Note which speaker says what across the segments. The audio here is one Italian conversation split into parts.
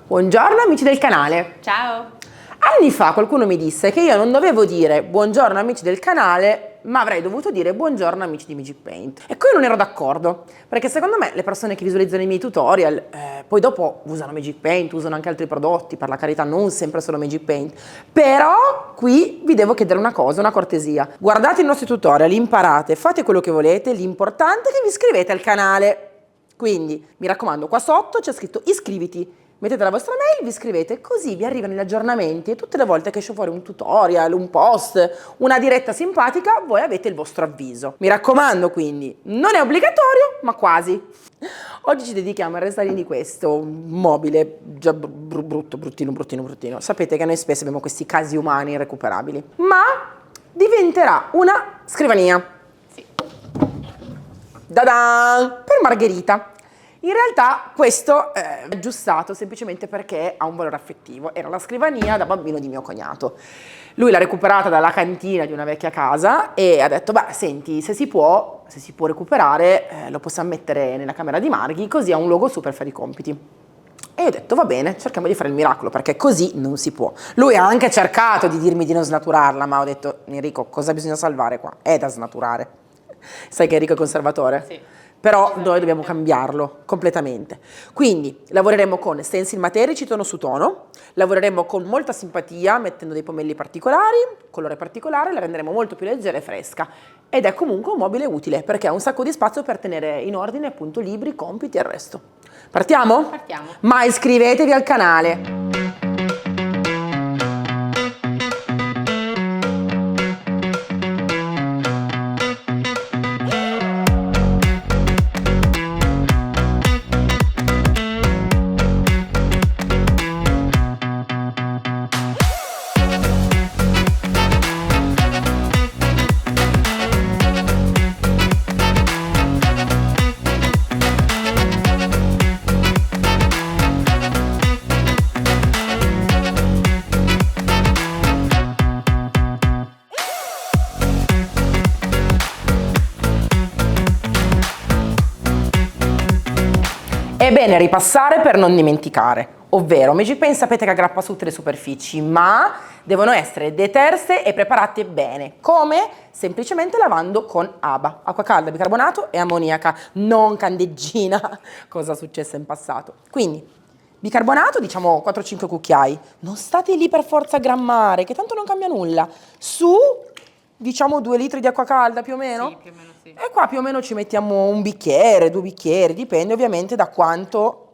Speaker 1: Buongiorno amici del canale.
Speaker 2: Ciao!
Speaker 1: Anni fa qualcuno mi disse che io non dovevo dire buongiorno amici del canale, ma avrei dovuto dire buongiorno amici di Magic Paint. E qui non ero d'accordo, perché secondo me le persone che visualizzano i miei tutorial poi dopo usano Magic Paint, usano anche altri prodotti, per la carità non sempre solo Magic Paint. Però qui vi devo chiedere una cosa, una cortesia. Guardate i nostri tutorial, imparate, fate quello che volete, l'importante è che vi iscrivete al canale. Quindi mi raccomando, qua sotto c'è scritto iscriviti. Mettete la vostra mail, vi iscrivete, così vi arrivano gli aggiornamenti e tutte le volte che esce fuori un tutorial, un post, una diretta simpatica, voi avete il vostro avviso. Mi raccomando quindi, non è obbligatorio, ma quasi. Oggi ci dedichiamo al restyling di questo mobile già bruttino. Sapete che noi spesso abbiamo questi casi umani irrecuperabili, ma diventerà una scrivania.
Speaker 2: Sì.
Speaker 1: Da-da! Per Margherita. In realtà questo è aggiustato semplicemente perché ha un valore affettivo. Era la scrivania da bambino di mio cognato. Lui l'ha recuperata dalla cantina di una vecchia casa e ha detto, beh, senti, se si può recuperare, lo possiamo mettere nella camera di Marghi, così ha un logo su per fare i compiti. E io ho detto, va bene, cerchiamo di fare il miracolo, perché così non si può. Lui ha anche cercato di dirmi di non snaturarla, ma ho detto, Enrico, cosa bisogna salvare qua? È da snaturare. Sai che Enrico è conservatore?
Speaker 2: Sì.
Speaker 1: Però noi dobbiamo cambiarlo completamente. Quindi lavoreremo con stencil materici tono su tono, lavoreremo con molta simpatia mettendo dei pomelli particolari, colore particolare, la renderemo molto più leggera e fresca. Ed è comunque un mobile utile perché ha un sacco di spazio per tenere in ordine appunto libri, compiti e il resto. Partiamo?
Speaker 2: Partiamo.
Speaker 1: Ma iscrivetevi al canale! È bene ripassare per non dimenticare, ovvero Magic Paint sapete che aggrappa su tutte le superfici, ma devono essere deterse e preparate bene. Come? Semplicemente lavando con ABA, acqua calda, bicarbonato e ammoniaca, non candeggina, cosa è successo in passato. Quindi, bicarbonato, diciamo 4-5 cucchiai, non state lì per forza a grammare, che tanto non cambia nulla, su, diciamo 2 litri di acqua calda più o meno?
Speaker 2: Sì, più o meno sì.
Speaker 1: E qua più o meno ci mettiamo un bicchiere, 2 bicchieri, dipende ovviamente da quanto,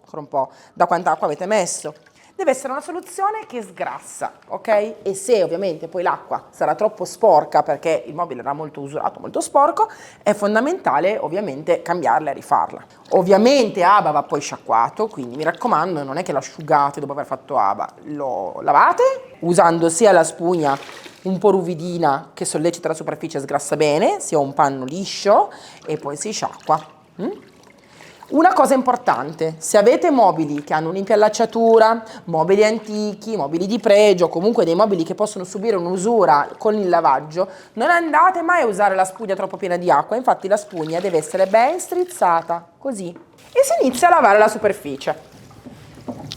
Speaker 1: da quanta acqua avete messo. Deve essere una soluzione che sgrassa, ok? E se ovviamente poi l'acqua sarà troppo sporca perché il mobile era molto usurato, molto sporco, è fondamentale ovviamente cambiarla e rifarla. Ovviamente ABA va poi sciacquato, quindi mi raccomando non è che l'asciugate dopo aver fatto ABA, lo lavate usando sia la spugna un po' ruvidina che sollecita la superficie e sgrassa bene, sia un panno liscio e poi si sciacqua. Una cosa importante, se avete mobili che hanno un'impiallacciatura, mobili antichi, mobili di pregio, comunque dei mobili che possono subire un'usura con il lavaggio, non andate mai a usare la spugna troppo piena di acqua, infatti la spugna deve essere ben strizzata, così. E si inizia a lavare la superficie.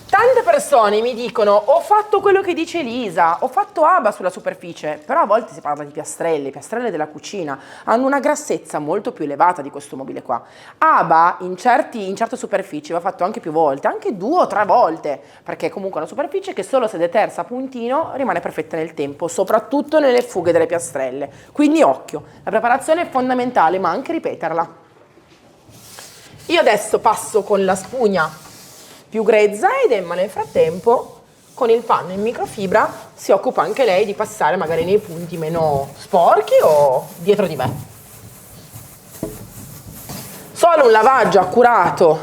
Speaker 1: Tante persone mi dicono ho fatto quello che dice Elisa, ho fatto ABA sulla superficie, però a volte si parla di piastrelle della cucina, hanno una grassezza molto più elevata di questo mobile qua. ABA in certe superfici va fatto anche più volte, anche 2 o 3 volte, perché è comunque una superficie che solo se detersa a puntino rimane perfetta nel tempo, soprattutto nelle fughe delle piastrelle. Quindi occhio, la preparazione è fondamentale, ma anche ripeterla. Io adesso passo con la spugna più grezza ed Emma nel frattempo con il panno in microfibra si occupa anche lei di passare magari nei punti meno sporchi o dietro di me. Solo un lavaggio accurato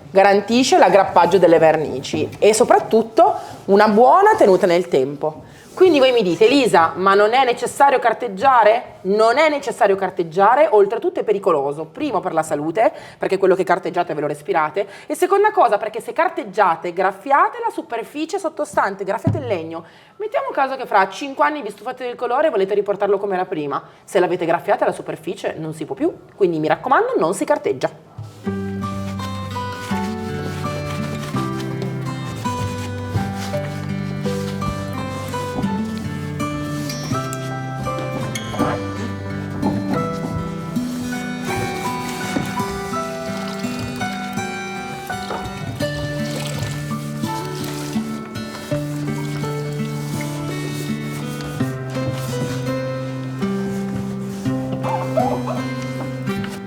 Speaker 1: garantisce l'aggrappaggio delle vernici e soprattutto una buona tenuta nel tempo. Quindi voi mi dite, Elisa, ma non è necessario carteggiare? Non è necessario carteggiare, oltretutto è pericoloso. Primo per la salute, perché quello che carteggiate ve lo respirate, e seconda cosa perché se carteggiate, graffiate la superficie sottostante, graffiate il legno. Mettiamo caso che fra 5 anni vi stufate del colore e volete riportarlo come era prima. Se l'avete graffiata la superficie non si può più, quindi mi raccomando non si carteggia.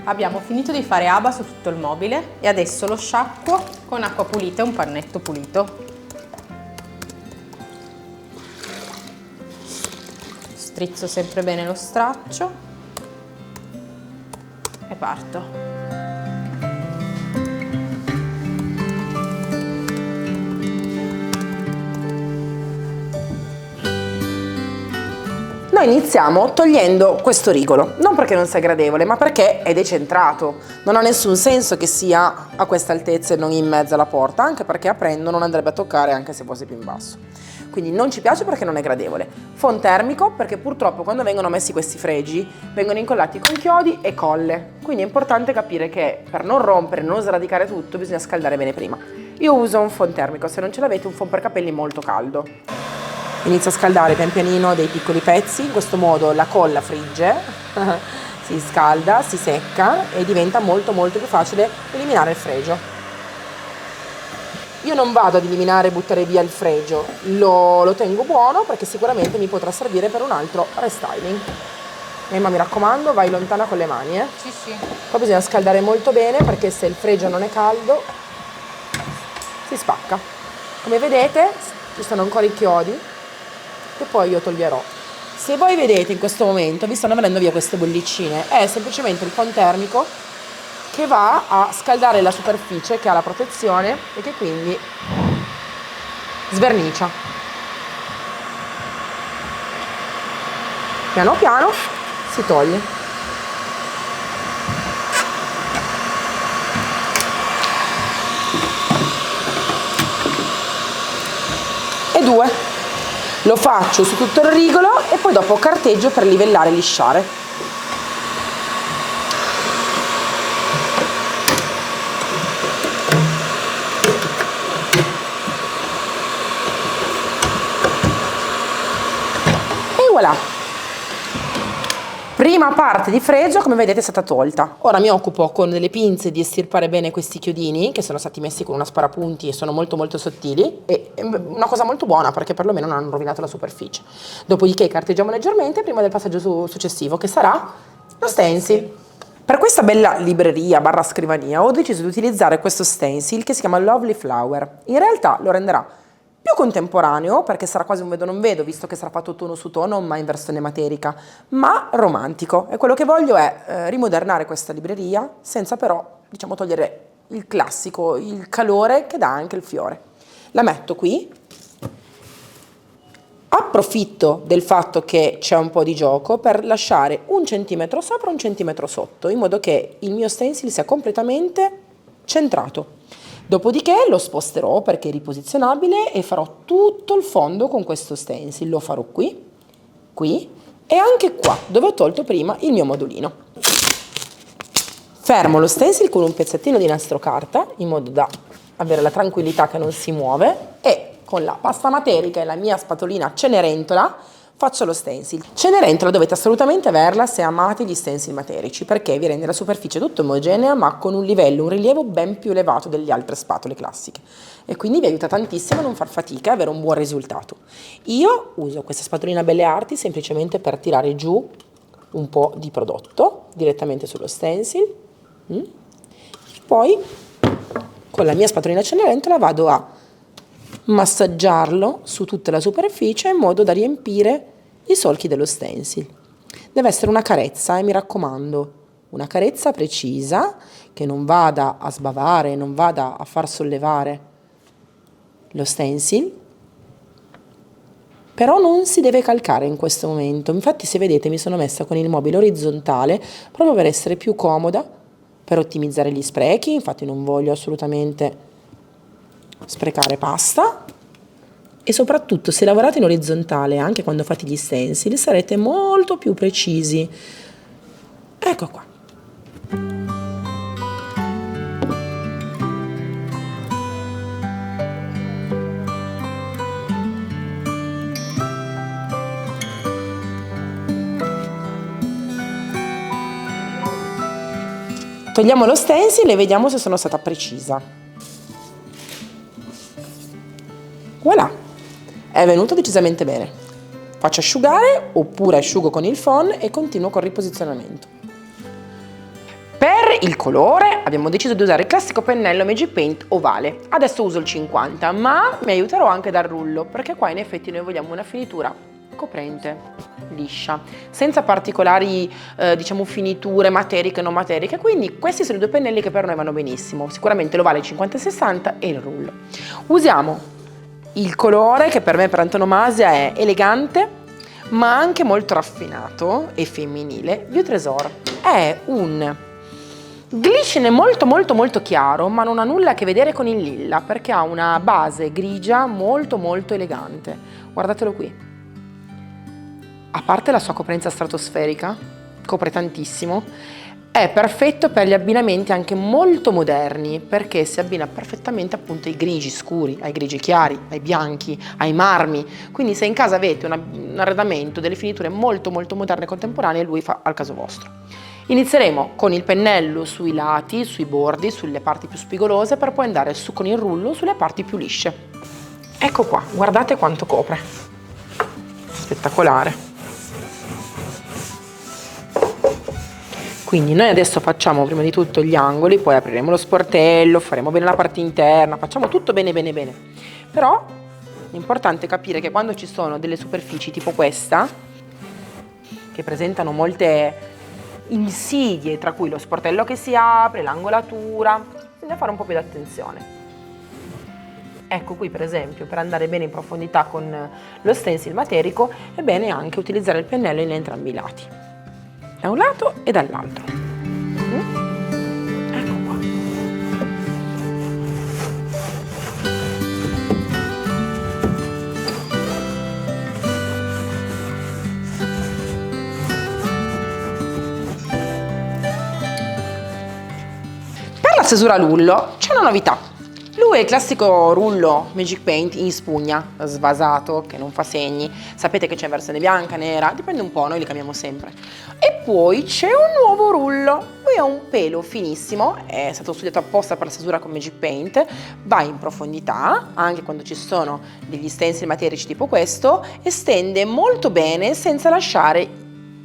Speaker 2: Abbiamo finito di fare aba su tutto il mobile e adesso lo sciacquo con acqua pulita e un pannetto pulito. Strizzo sempre bene lo straccio e parto.
Speaker 1: Noi iniziamo togliendo questo rigolo, non perché non sia gradevole, ma perché è decentrato. Non ha nessun senso che sia a questa altezza e non in mezzo alla porta, anche perché aprendo non andrebbe a toccare anche se fosse più in basso. Quindi non ci piace perché non è gradevole. Phon termico perché purtroppo quando vengono messi questi fregi vengono incollati con chiodi e colle. Quindi è importante capire che per non rompere, non sradicare tutto, bisogna scaldare bene prima. Io uso un phon termico, se non ce l'avete un phon per capelli molto caldo. Inizio a scaldare pian pianino dei piccoli pezzi, in questo modo la colla frigge, si scalda, si secca e diventa molto più facile eliminare il fregio. Io non vado ad eliminare e buttare via il fregio, lo tengo buono perché sicuramente mi potrà servire per un altro restyling. Ma mi raccomando, vai lontana con le mani.
Speaker 2: Sì, sì.
Speaker 1: Poi bisogna scaldare molto bene perché se il fregio non è caldo si spacca. Come vedete ci sono ancora i chiodi che poi io toglierò. Se voi vedete in questo momento mi stanno venendo via queste bollicine, è semplicemente il phon termico che va a scaldare la superficie che ha la protezione e che quindi svernicia. Piano piano si toglie. E 2. Lo faccio su tutto il rigolo e poi dopo carteggio per livellare e lisciare. E voilà! Prima parte di fregio, come vedete, è stata tolta. Ora mi occupo con delle pinze di estirpare bene questi chiodini, che sono stati messi con una sparapunti e sono molto sottili, e è una cosa molto buona perché perlomeno non hanno rovinato la superficie. Dopodiché carteggiamo leggermente prima del passaggio successivo, che sarà lo stencil. Per questa bella libreria barra scrivania ho deciso di utilizzare questo stencil che si chiama Lovely Flower. In realtà lo renderà più contemporaneo, perché sarà quasi un vedo non vedo, visto che sarà fatto tono su tono, ma in versione materica, ma romantico. E quello che voglio è rimodernare questa libreria, senza però, diciamo, togliere il classico, il calore che dà anche il fiore. La metto qui, approfitto del fatto che c'è un po' di gioco per lasciare 1 centimetro sopra, 1 centimetro sotto, in modo che il mio stencil sia completamente centrato. Dopodiché lo sposterò perché è riposizionabile e farò tutto il fondo con questo stencil. Lo farò qui, qui e anche qua, dove ho tolto prima il mio modulino. Fermo lo stencil con un pezzettino di nastro carta, in modo da avere la tranquillità che non si muove, e con la pasta materica e la mia spatolina Cenerentola faccio lo stencil. Cenerentola dovete assolutamente averla se amate gli stencil materici, perché vi rende la superficie tutta omogenea ma con un livello, un rilievo ben più elevato delle altre spatole classiche, e quindi vi aiuta tantissimo a non far fatica e avere un buon risultato. Io uso questa spatolina Belle Arti semplicemente per tirare giù un po' di prodotto direttamente sullo stencil. Poi con la mia spatolina Cenerentola vado a massaggiarlo su tutta la superficie in modo da riempire i solchi dello stencil. Deve essere una carezza, mi raccomando, una carezza precisa che non vada a sbavare, non vada a far sollevare lo stencil, però non si deve calcare in questo momento. Infatti, se vedete, mi sono messa con il mobile orizzontale proprio per essere più comoda, per ottimizzare gli sprechi. Infatti non voglio assolutamente sprecare pasta, e soprattutto se lavorate in orizzontale anche quando fate gli stencil sarete molto più precisi. Ecco qua. Togliamo lo stencil e vediamo se sono stata precisa. Voilà, è venuto decisamente bene. Faccio asciugare oppure asciugo con il phon e continuo col riposizionamento. Per il colore abbiamo deciso di usare il classico pennello Magic Paint ovale. Adesso uso il 50, ma mi aiuterò anche dal rullo, perché qua in effetti noi vogliamo una finitura coprente, liscia, senza particolari diciamo finiture materiche e non materiche, quindi questi sono i due pennelli che per noi vanno benissimo, sicuramente l'ovale 50 e 60 e il rullo. Usiamo il colore che per me per antonomasia è elegante ma anche molto raffinato e femminile. Vieux Trésor è un glycine molto chiaro, ma non ha nulla a che vedere con il lilla, perché ha una base grigia molto elegante. Guardatelo qui. A parte la sua coprenza stratosferica, copre tantissimo, è perfetto per gli abbinamenti anche molto moderni, perché si abbina perfettamente appunto ai grigi scuri, ai grigi chiari, ai bianchi, ai marmi. Quindi se in casa avete un arredamento, delle finiture molto moderne e contemporanee, lui fa al caso vostro. Inizieremo con il pennello sui lati, sui bordi, sulle parti più spigolose, per poi andare su con il rullo sulle parti più lisce. Ecco qua, guardate quanto copre. Spettacolare. Quindi noi adesso facciamo prima di tutto gli angoli, poi apriremo lo sportello, faremo bene la parte interna, facciamo tutto bene. Però è importante capire che quando ci sono delle superfici tipo questa, che presentano molte insidie, tra cui lo sportello che si apre, l'angolatura, bisogna fare un po' più di attenzione. Ecco qui per esempio, per andare bene in profondità con lo stencil materico, è bene anche utilizzare il pennello in entrambi i lati, da un lato e dall'altro. Ecco qua. Per la stesura rullo c'è una novità. Lui è il classico rullo Magic Paint in spugna, svasato, che non fa segni. Sapete che c'è in versione bianca, nera, dipende un po', noi li cambiamo sempre. E poi c'è un nuovo rullo. Lui ha un pelo finissimo, è stato studiato apposta per la stesura con Magic Paint, va in profondità, anche quando ci sono degli stencil materici tipo questo, e stende molto bene senza lasciare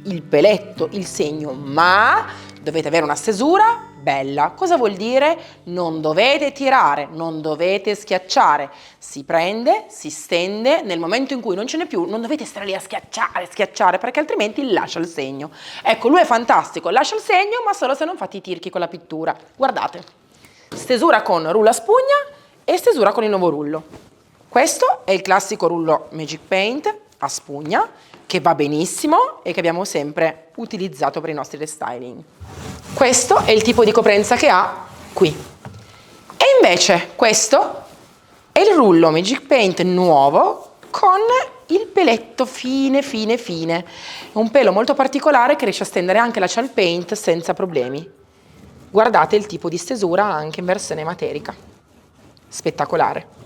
Speaker 1: il peletto, il segno, ma dovete avere una stesura bella. Cosa vuol dire? Non dovete tirare, non dovete schiacciare, si prende, si stende, nel momento in cui non ce n'è più non dovete stare lì a schiacciare, perché altrimenti lascia il segno. Ecco, lui è fantastico, lascia il segno, ma solo se non fate i tirchi con la pittura. Guardate, stesura con rullo a spugna e stesura con il nuovo rullo. Questo è il classico rullo Magic Paint a spugna, che va benissimo e che abbiamo sempre utilizzato per i nostri restyling. Questo è il tipo di coprenza che ha qui. E invece questo è il rullo Magic Paint nuovo con il peletto fine. È un pelo molto particolare che riesce a stendere anche la chalk paint senza problemi. Guardate il tipo di stesura anche in versione materica. Spettacolare.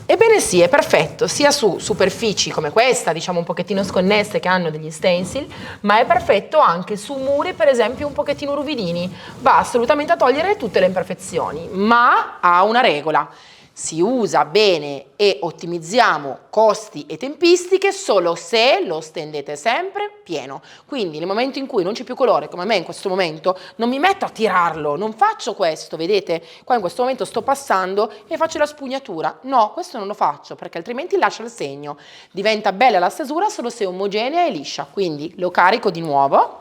Speaker 1: Ebbene sì, è perfetto sia su superfici come questa, diciamo un pochettino sconnesse, che hanno degli stencil, ma è perfetto anche su muri per esempio un pochettino ruvidini. Va assolutamente a togliere tutte le imperfezioni, ma ha una regola: si usa bene e ottimizziamo costi e tempistiche solo se lo stendete sempre pieno. Quindi nel momento in cui non c'è più colore, come me in questo momento, non mi metto a tirarlo, non faccio questo, vedete? Qua in questo momento sto passando e faccio la spugnatura. No, questo non lo faccio, perché altrimenti lascia il segno. Diventa bella la stesura solo se è omogenea e liscia. Quindi lo carico di nuovo.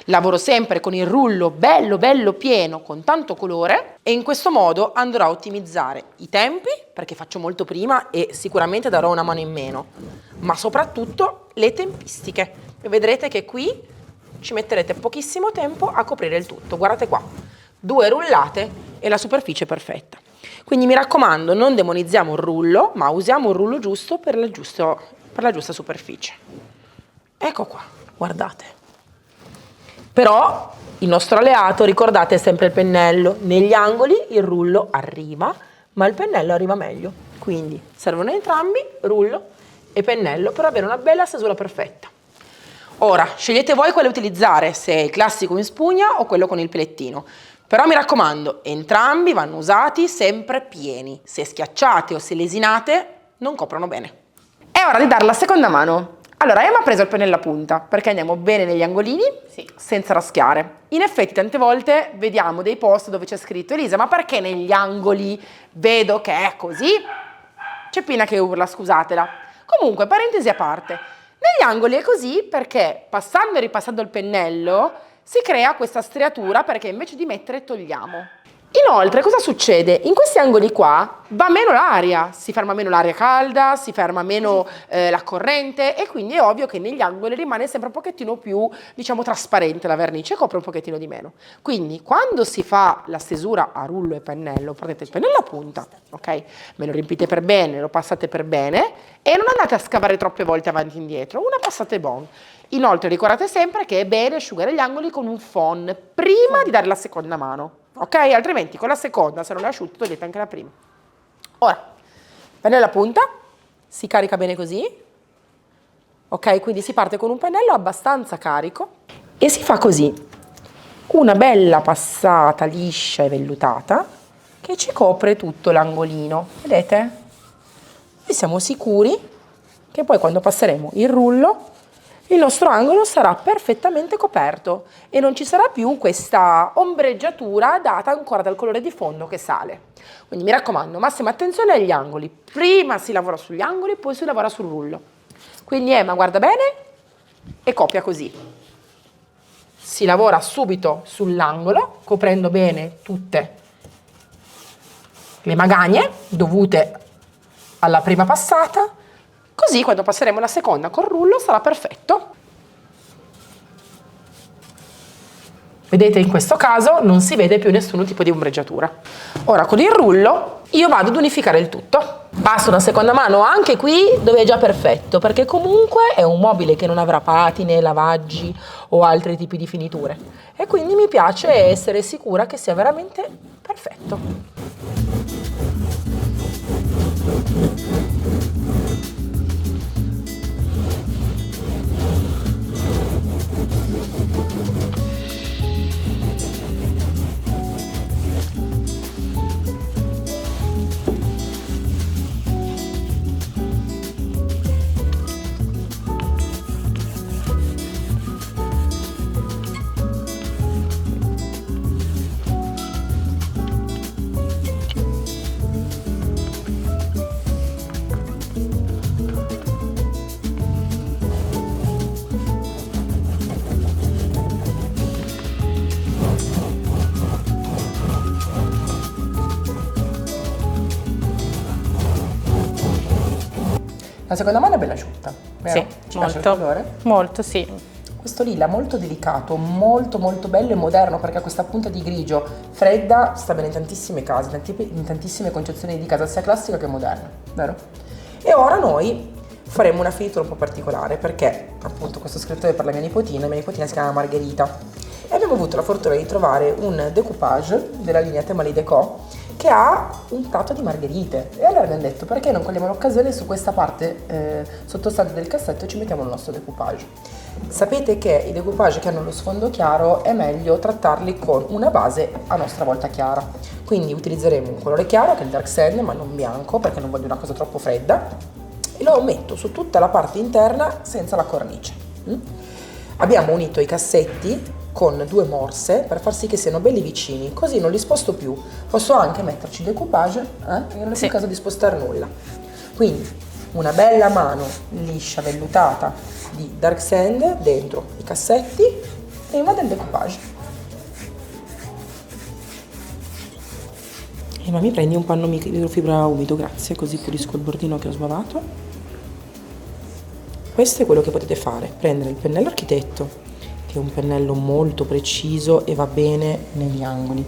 Speaker 1: Lavoro sempre con il rullo bello pieno, con tanto colore, e in questo modo andrò a ottimizzare i tempi, perché faccio molto prima e sicuramente darò una mano in meno, ma soprattutto le tempistiche. E vedrete che qui ci metterete pochissimo tempo a coprire il tutto. Guardate qua, 2 rullate e la superficie è perfetta. Quindi mi raccomando, non demonizziamo il rullo, ma usiamo il rullo giusto per la giusta superficie. Ecco qua, guardate. Però il nostro alleato, ricordate, è sempre il pennello. Negli angoli il rullo arriva, ma il pennello arriva meglio. Quindi servono entrambi, rullo e pennello, per avere una bella stesura perfetta. Ora, scegliete voi quale utilizzare, se è il classico in spugna o quello con il pelettino. Però mi raccomando, entrambi vanno usati sempre pieni. Se schiacciate o se lesinate, non coprono bene. È ora di dare la seconda mano Allora, Emma ha preso il pennello a punta perché andiamo bene negli angolini,
Speaker 2: Sì.
Speaker 1: senza raschiare. In effetti tante volte vediamo dei post dove c'è scritto: Elisa, ma perché negli angoli vedo che è così? C'è Pina che urla, scusatela. Comunque, parentesi a parte, negli angoli è così perché passando e ripassando il pennello si crea questa striatura perché invece di mettere togliamo. Inoltre, cosa succede? In questi angoli qua va meno l'aria, si ferma meno l'aria calda, si ferma meno la corrente e quindi è ovvio che negli angoli rimane sempre un pochettino più, diciamo, trasparente la vernice, copre un pochettino di meno. Quindi quando si fa la stesura a rullo e pennello, prendete il pennello a punta, ok? Me lo riempite per bene, lo passate per bene e non andate a scavare troppe volte avanti e indietro, una passate bon. Inoltre ricordate sempre che è bene asciugare gli angoli con un phon prima di dare la seconda mano. Ok? Altrimenti con la seconda, se non è asciutto, togliete anche la prima. Ora, pennello a punta, si carica bene così. Ok? Quindi si parte con un pennello abbastanza carico e si fa così. Una bella passata liscia e vellutata che ci copre tutto l'angolino. Vedete? E siamo sicuri che poi quando passeremo il rullo il nostro angolo sarà perfettamente coperto e non ci sarà più questa ombreggiatura data ancora dal colore di fondo che sale. Quindi mi raccomando, massima attenzione agli angoli. Prima si lavora sugli angoli, poi si lavora sul rullo. Quindi Emma guarda bene e copia così. Si lavora subito sull'angolo, coprendo bene tutte le magagne dovute alla prima passata. Così quando passeremo la seconda col rullo sarà perfetto. Vedete, in questo caso non si vede più nessun tipo di ombreggiatura. Ora con il rullo io vado ad unificare il tutto. Passo una seconda mano anche qui dove è già perfetto, perché comunque è un mobile che non avrà patine, lavaggi o altri tipi di finiture. E quindi mi piace essere sicura che sia veramente perfetto. La seconda mano è bella asciutta, vero?
Speaker 2: Sì,
Speaker 1: Ci piace il
Speaker 2: molto.
Speaker 1: colore?
Speaker 2: Molto, sì.
Speaker 1: Questo lilla molto delicato, molto molto bello e moderno perché ha questa punta di grigio fredda, sta bene in tantissime case, in tantissime concezioni di casa sia classica che moderna, vero? E ora noi faremo una finitura un po' particolare perché appunto questo scrittore per la mia nipotina si chiama Margherita e abbiamo avuto la fortuna di trovare un decoupage della linea Temali Déco che ha un tratto di margherite e allora abbiamo detto perché non cogliamo l'occasione su questa parte sottostante del cassetto e ci mettiamo il nostro decoupage. Sapete che i decoupage che hanno lo sfondo chiaro è meglio trattarli con una base a nostra volta chiara, quindi utilizzeremo un colore chiaro che è il dark sand ma non bianco perché non voglio una cosa troppo fredda e lo metto su tutta la parte interna senza la cornice. Abbiamo unito i cassetti con 2 morse per far sì che siano belli vicini, così non li sposto più. Posso anche metterci il decoupage e non è più il caso di spostare nulla. Quindi una bella mano liscia, vellutata di dark sand dentro i cassetti prima del decoupage. Ma mi prendi un panno microfibra umido, grazie, così pulisco il bordino che ho sbavato. Questo è quello che potete fare, prendere il pennello architetto, che è un pennello molto preciso e va bene negli angoli.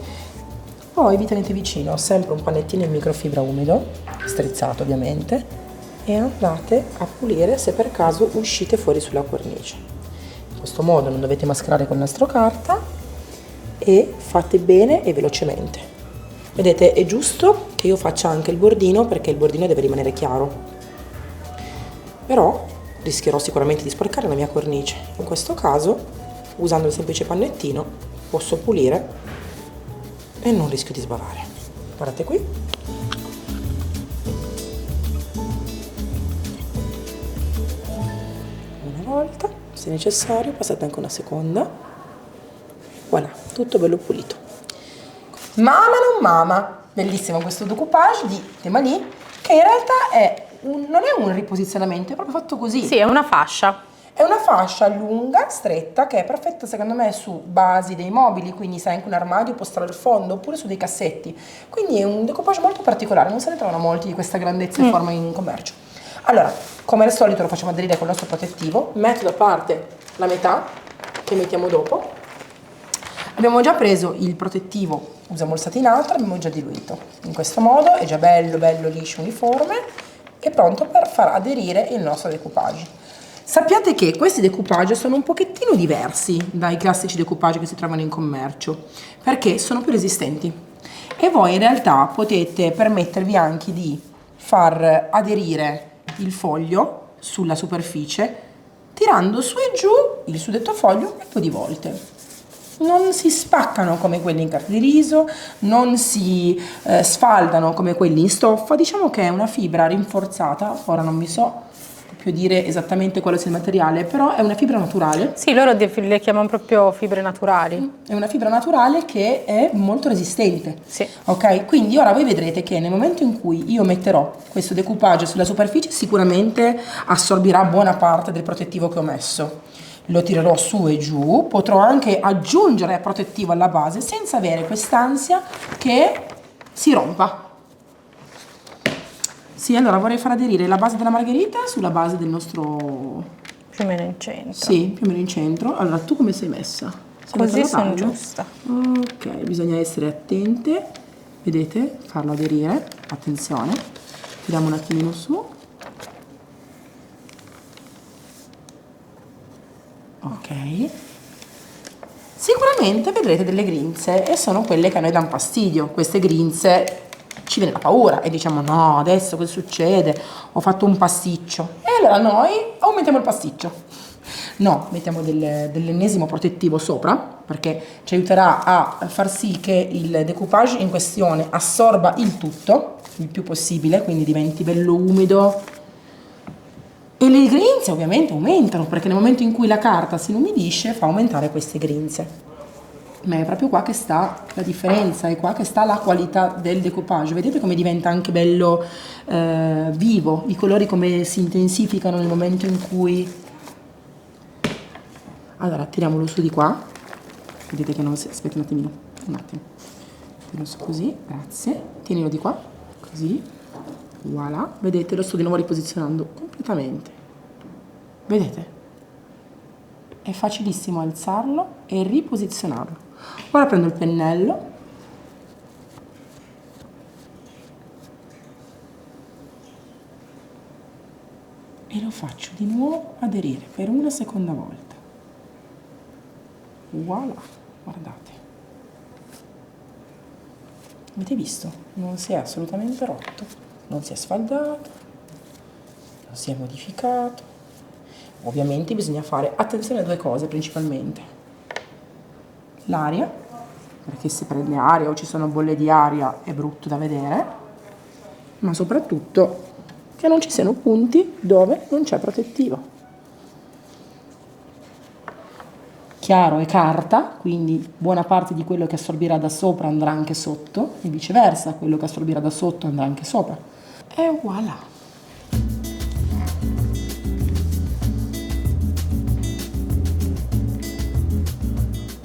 Speaker 1: Poi vi tenete vicino sempre un pannettino in microfibra umido, strizzato ovviamente, e andate a pulire se per caso uscite fuori sulla cornice. In questo modo non dovete mascherare con nastro carta e fate bene e velocemente. Vedete, è giusto che io faccia anche il bordino perché il bordino deve rimanere chiaro, però rischierò sicuramente di sporcare la mia cornice. In questo caso, usando il semplice pannettino, posso pulire e non rischio di sbavare. Guardate qui. se necessario, passate anche una seconda. Voilà, tutto bello pulito. Mama non mama, bellissimo questo decoupage di Temali, che in realtà non è un riposizionamento, è proprio fatto così.
Speaker 2: Sì, è una fascia.
Speaker 1: È una fascia lunga, stretta, che è perfetta secondo me su basi dei mobili, quindi se anche un armadio può stare al fondo, oppure su dei cassetti. Quindi è un decoupage molto particolare, non se ne trovano molti di questa grandezza e forma in commercio. Allora, come al solito lo facciamo aderire con il nostro protettivo, metto da parte la metà, che mettiamo dopo. Abbiamo già preso il protettivo, usiamo il satinato, l'abbiamo già diluito. In questo modo è già bello, bello liscio, uniforme, e pronto per far aderire il nostro decoupage. Sappiate che questi decoupage sono un pochettino diversi dai classici decoupage che si trovano in commercio, perché sono più resistenti e voi in realtà potete permettervi anche di far aderire il foglio sulla superficie tirando su e giù il suddetto foglio un po' di volte. Non si spaccano come quelli in carta di riso, non si sfaldano come quelli in stoffa, diciamo che è una fibra rinforzata, ora non mi so più dire esattamente quale sia il materiale, però è una fibra naturale.
Speaker 2: Sì, loro le chiamano proprio fibre naturali.
Speaker 1: È una fibra naturale che è molto resistente.
Speaker 2: Sì.
Speaker 1: Ok? Quindi ora voi vedrete che nel momento in cui io metterò questo decoupage sulla superficie sicuramente assorbirà buona parte del protettivo che ho messo. Lo tirerò su e giù, potrò anche aggiungere protettivo alla base senza avere quest'ansia che si rompa. Sì, allora vorrei far aderire la base della margherita sulla base del nostro...
Speaker 2: Più o meno in centro.
Speaker 1: Sì, più o meno in centro. Allora, tu come sei messa? Sei
Speaker 2: Così
Speaker 1: messa alla
Speaker 2: sono
Speaker 1: base?
Speaker 2: giusta.
Speaker 1: Ok, bisogna essere attente. Vedete? Farlo aderire. Attenzione. Tiriamo un attimino su. Ok. Sicuramente vedrete delle grinze e sono quelle che a noi danno fastidio. Queste grinze ci viene la paura e diciamo no, adesso cosa succede? Ho fatto un pasticcio. E allora noi aumentiamo il pasticcio. No, mettiamo dell'ennesimo protettivo sopra perché ci aiuterà a far sì che il decoupage in questione assorba il tutto il più possibile, quindi diventi bello umido. E le grinze ovviamente aumentano perché nel momento in cui la carta si inumidisce fa aumentare queste grinze. Ma è proprio qua che sta la differenza, è qua che sta la qualità del decoupage. Vedete come diventa anche bello vivo, i colori come si intensificano nel momento in cui... Allora, tiriamolo su di qua. Vedete che non si... Aspetta un attimino, un attimo. Tiro su così, grazie. Tienilo di qua, così. Voilà, vedete, lo sto di nuovo riposizionando completamente. Vedete? È facilissimo alzarlo e riposizionarlo. Ora prendo il pennello e lo faccio di nuovo aderire per una seconda volta. Voilà, guardate. Avete visto? Non si è assolutamente rotto, non si è sfaldato, non si è modificato. Ovviamente bisogna fare attenzione a due cose principalmente. L'aria, perché se prende aria o ci sono bolle di aria è brutto da vedere, ma soprattutto che non ci siano punti dove non c'è protettivo. Chiaro è carta, quindi buona parte di quello che assorbirà da sopra andrà anche sotto e viceversa, quello che assorbirà da sotto andrà anche sopra. E voilà!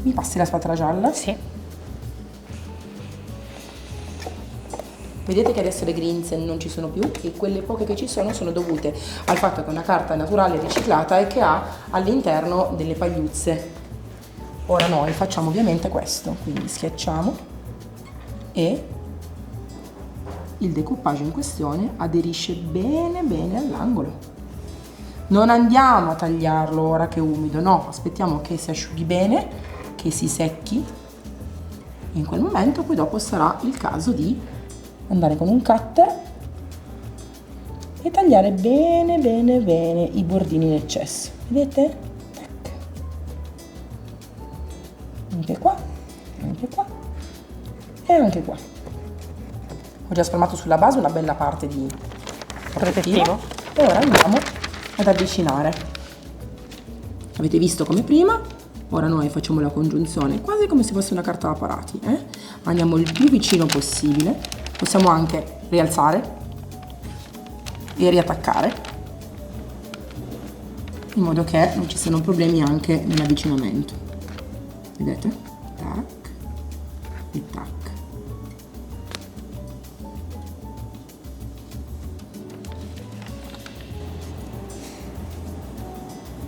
Speaker 1: Mi passi la spatola gialla?
Speaker 2: Sì.
Speaker 1: Vedete che adesso le grinze non ci sono più e quelle poche che ci sono dovute al fatto che è una carta naturale riciclata e che ha all'interno delle pagliuzze. Ora noi facciamo ovviamente questo, quindi schiacciamo e il decoupage in questione aderisce bene bene all'angolo. Non andiamo a tagliarlo ora che è umido, no, aspettiamo che si asciughi bene, che si secchi. In quel momento poi dopo sarà il caso di andare con un cutter e tagliare bene bene bene i bordini in eccesso. Vedete? Anche qua e anche qua. Ho già spalmato sulla base una bella parte di protettivo e ora andiamo ad avvicinare. Avete visto come prima? Ora noi facciamo la congiunzione quasi come se fosse una carta da parati. Andiamo il più vicino possibile. Possiamo anche rialzare e riattaccare, in modo che non ci siano problemi anche nell'avvicinamento. Vedete? Tac e tac.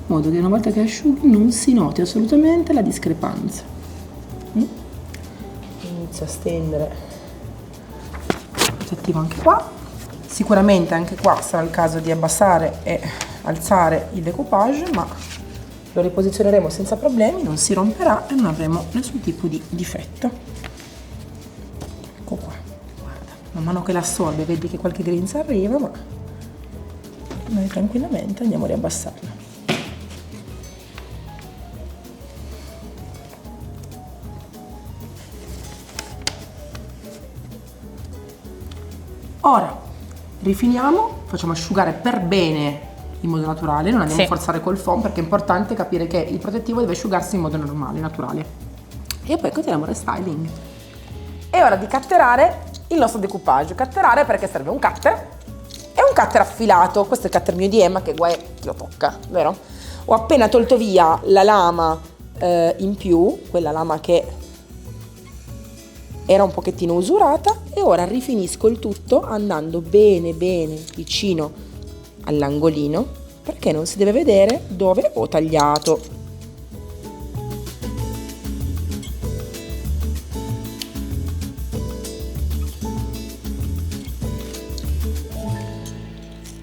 Speaker 1: In modo che una volta che asciughi non si noti assolutamente la discrepanza. Inizio a stendere il protettivo anche qua. Sicuramente anche qua sarà il caso di abbassare e alzare il decoupage, ma lo riposizioneremo senza problemi, non si romperà e non avremo nessun tipo di difetto. Ecco qua, guarda, man mano che l'assorbe vedi che qualche grinza arriva, ma noi tranquillamente andiamo a riabbassarla. Ora rifiniamo, facciamo asciugare per bene in modo naturale, non andiamo a forzare col foam, perché è importante capire che il protettivo deve asciugarsi in modo normale, naturale. E poi continuiamo il restyling. È ora di cutterare il nostro decoupage. Cutterare perché serve un cutter e un cutter affilato. Questo è il cutter mio di Emma, che guai chi lo tocca, vero? Ho appena tolto via la lama in più, quella lama che era un pochettino usurata, e ora rifinisco il tutto andando bene vicino all'angolino, perché non si deve vedere dove ho tagliato.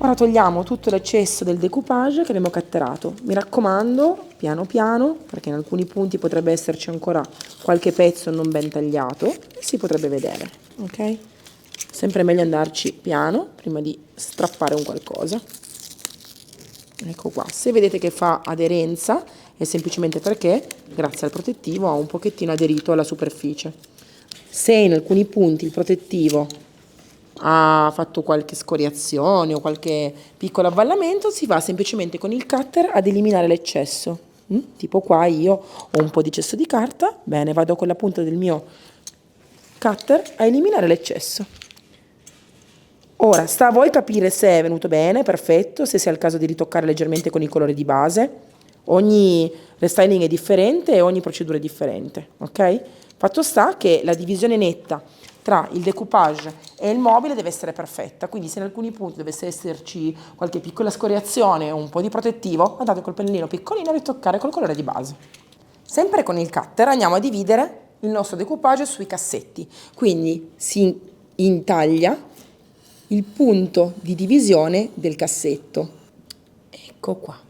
Speaker 1: Ora togliamo tutto l'eccesso del decoupage che abbiamo catterato. Mi raccomando, piano piano, perché in alcuni punti potrebbe esserci ancora qualche pezzo non ben tagliato e si potrebbe vedere, ok? Sempre meglio andarci piano prima di strappare un qualcosa. Ecco qua, se vedete che fa aderenza è semplicemente perché, grazie al protettivo, ha un pochettino aderito alla superficie. Se in alcuni punti il protettivo ha fatto qualche scoriazione o qualche piccolo avvallamento, si va semplicemente con il cutter ad eliminare l'eccesso. Tipo qua io ho un po' di eccesso di carta, bene, vado con la punta del mio cutter a eliminare l'eccesso. Ora sta a voi capire se è venuto bene, perfetto, se sia il caso di ritoccare leggermente con il colore di base. Ogni restyling è differente e ogni procedura è differente, ok? Fatto sta che la divisione netta tra il decoupage e il mobile deve essere perfetta, quindi se in alcuni punti dovesse esserci qualche piccola scoriazione o un po' di protettivo, andate col pennellino piccolino a ritoccare col colore di base. Sempre con il cutter andiamo a dividere il nostro decoupage sui cassetti, quindi si intaglia il punto di divisione del cassetto. Ecco qua.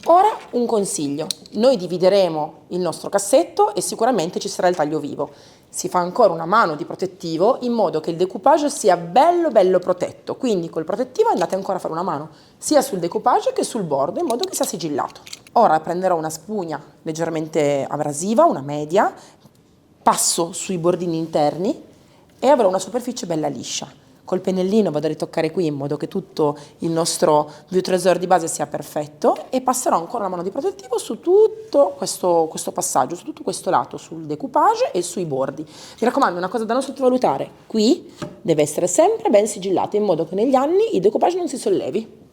Speaker 1: Ora un consiglio, noi divideremo il nostro cassetto e sicuramente ci sarà il taglio vivo. Si fa ancora una mano di protettivo in modo che il decoupage sia bello protetto, quindi col protettivo andate ancora a fare una mano sia sul decoupage che sul bordo in modo che sia sigillato. Ora prenderò una spugna leggermente abrasiva, una media, passo sui bordini interni e avrò una superficie bella liscia. Col pennellino vado a ritoccare qui in modo che tutto il nostro View Trésor di base sia perfetto e passerò ancora una mano di protettivo su tutto questo passaggio, su tutto questo lato, sul decoupage e sui bordi. Mi raccomando, una cosa da non sottovalutare, qui deve essere sempre ben sigillato in modo che negli anni il decoupage non si sollevi.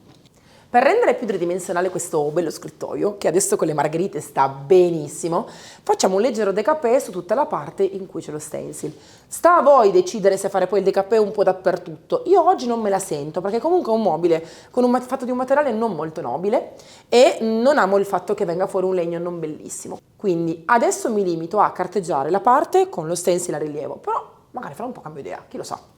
Speaker 1: Per rendere più tridimensionale questo bello scrittoio, che adesso con le margherite sta benissimo, facciamo un leggero décapé su tutta la parte in cui c'è lo stencil. Sta a voi decidere se fare poi il décapé un po' dappertutto. Io oggi non me la sento, perché comunque è un mobile fatto di un materiale non molto nobile e non amo il fatto che venga fuori un legno non bellissimo. Quindi adesso mi limito a carteggiare la parte con lo stencil a rilievo, però magari farò un po' cambio idea, chi lo sa.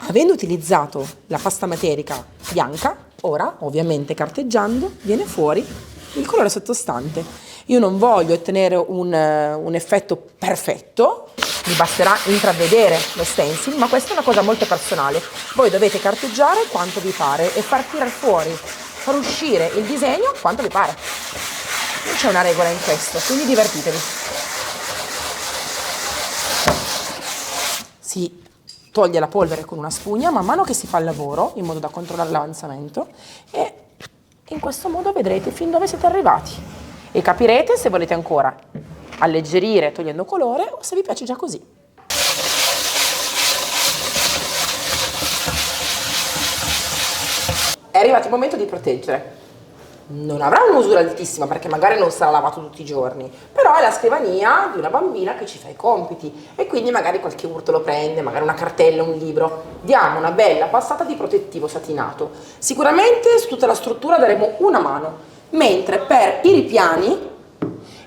Speaker 1: Avendo utilizzato la pasta materica bianca, ora, ovviamente carteggiando, viene fuori il colore sottostante. Io non voglio ottenere un effetto perfetto, mi basterà intravedere lo stencil, ma questa è una cosa molto personale. Voi dovete carteggiare quanto vi pare e far tirare fuori, far uscire il disegno quanto vi pare. Non c'è una regola in questo, quindi divertitevi. toglie la polvere con una spugna man mano che si fa il lavoro, in modo da controllare l'avanzamento, e in questo modo vedrete fin dove siete arrivati e capirete se volete ancora alleggerire togliendo colore o se vi piace già così. È arrivato il momento di proteggere. Non avrà un'usura altissima perché magari non sarà lavato tutti i giorni, però è la scrivania di una bambina che ci fa i compiti e quindi magari qualche urto lo prende, magari una cartella, un libro. Diamo una bella passata di protettivo satinato. Sicuramente su tutta la struttura daremo una mano, mentre per i ripiani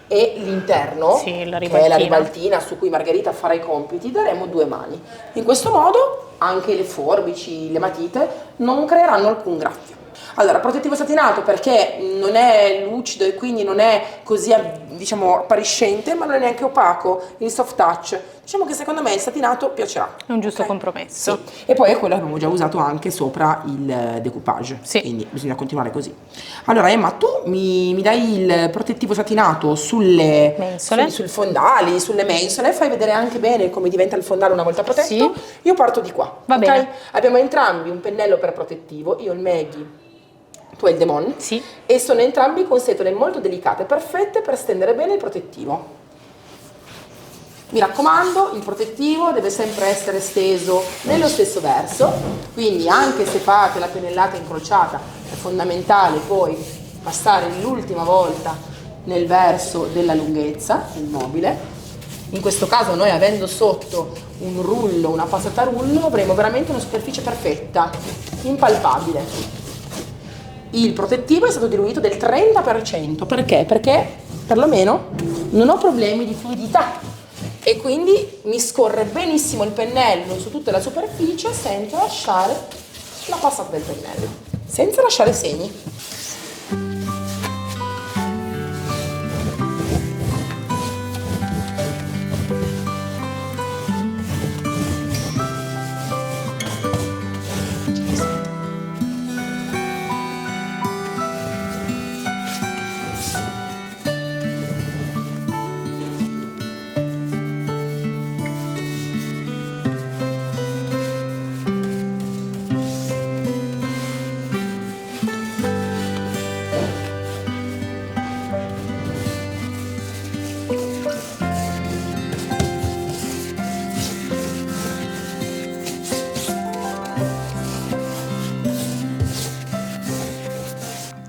Speaker 1: e l'interno,
Speaker 2: Sì,
Speaker 1: che è la ribaltina su cui Margherita farà i compiti, daremo 2 mani. In questo modo anche le forbici, le matite non creeranno alcun graffio. Allora, protettivo satinato perché non è lucido e quindi non è così, diciamo, appariscente, ma non è neanche opaco, il soft touch. Diciamo che secondo me il satinato piacerà.
Speaker 2: È un giusto
Speaker 1: Ok?
Speaker 2: compromesso.
Speaker 1: Sì. E poi è quello che abbiamo già usato anche sopra il decoupage,
Speaker 2: Sì.
Speaker 1: quindi bisogna continuare così. Allora Emma, tu mi dai il protettivo satinato sulle
Speaker 2: Mensole.
Speaker 1: sui fondali, sulle mensole, fai vedere anche bene come diventa il fondale una volta protetto.
Speaker 2: Sì.
Speaker 1: Io parto di qua.
Speaker 2: Va
Speaker 1: ok?
Speaker 2: bene.
Speaker 1: Abbiamo entrambi un pennello per protettivo, io il Maggie, tu hai il Demon,
Speaker 2: Sì.
Speaker 1: e sono entrambi con setole molto delicate, perfette per stendere bene il protettivo. Mi raccomando, il protettivo deve sempre essere steso nello stesso verso, quindi anche se fate la pennellata incrociata è fondamentale poi passare l'ultima volta nel verso della lunghezza del mobile. In questo caso noi, avendo sotto un rullo, una passata a rullo, avremo veramente una superficie perfetta, impalpabile. Il protettivo è stato diluito del 30%, perché? Perché perlomeno non ho problemi di fluidità e quindi mi scorre benissimo il pennello su tutta la superficie senza lasciare la passata del pennello, senza lasciare segni.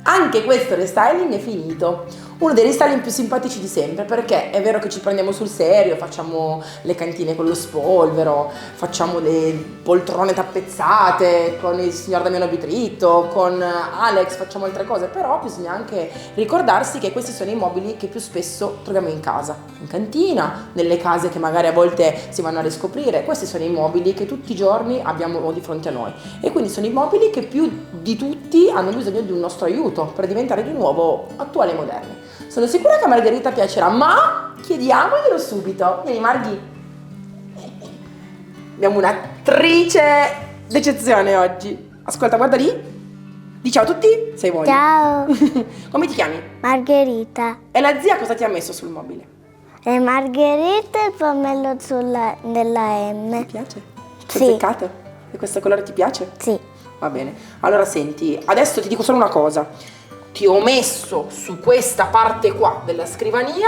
Speaker 1: Anche questo restyling è finito. Uno dei restyling più simpatici di sempre, perché è vero che ci prendiamo sul serio, facciamo le cantine con lo spolvero, facciamo le poltrone tappezzate con il signor Damiano Bitrito, con Alex facciamo altre cose, però bisogna anche ricordarsi che questi sono i mobili che più spesso troviamo in casa, in cantina, nelle case che magari a volte si vanno a riscoprire. Questi sono i mobili che tutti i giorni abbiamo di fronte a noi e quindi sono i mobili che più di tutti hanno bisogno di un nostro aiuto per diventare di nuovo attuali e moderni. Sono sicura che a Margherita piacerà, ma chiediamoglielo subito. Vieni Marghi. Abbiamo un'attrice d'eccezione oggi. Ascolta, guarda lì. Di ciao a tutti, sei voi.
Speaker 3: Ciao,
Speaker 1: Come ti chiami?
Speaker 3: Margherita.
Speaker 1: E la zia cosa ti ha messo sul mobile?
Speaker 3: E Margherita e il pommello della M.
Speaker 1: Ti piace?
Speaker 3: Sì.
Speaker 1: Azzeccato? E questo colore ti piace?
Speaker 3: Sì.
Speaker 1: Va bene. Allora senti, adesso ti dico solo una cosa. Ti ho messo su questa parte qua della scrivania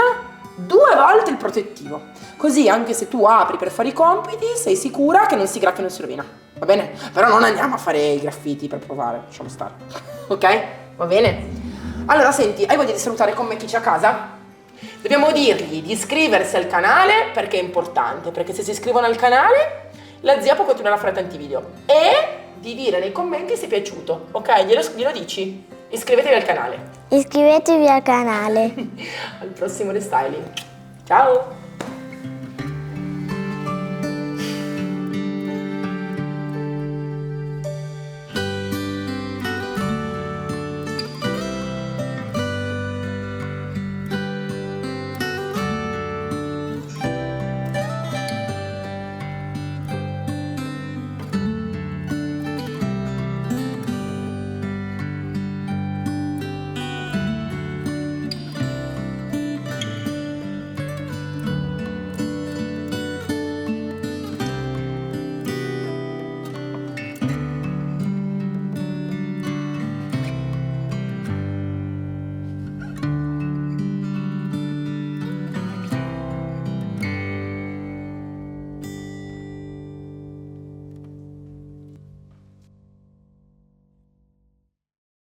Speaker 1: 2 volte il protettivo. Così anche se tu apri per fare i compiti sei sicura che non si graffia e non si rovina. Va bene? Però non andiamo a fare i graffiti per provare, lasciamo stare. Ok? Va bene? Allora senti, hai voglia di salutare con me chi c'è a casa? Dobbiamo dirgli di iscriversi al canale perché è importante, perché se si iscrivono al canale la zia può continuare a fare tanti video. E di dire nei commenti se è piaciuto, ok? Glielo dici? Iscrivetevi al canale.
Speaker 3: Iscrivetevi al canale.
Speaker 1: Al prossimo restyling. Ciao!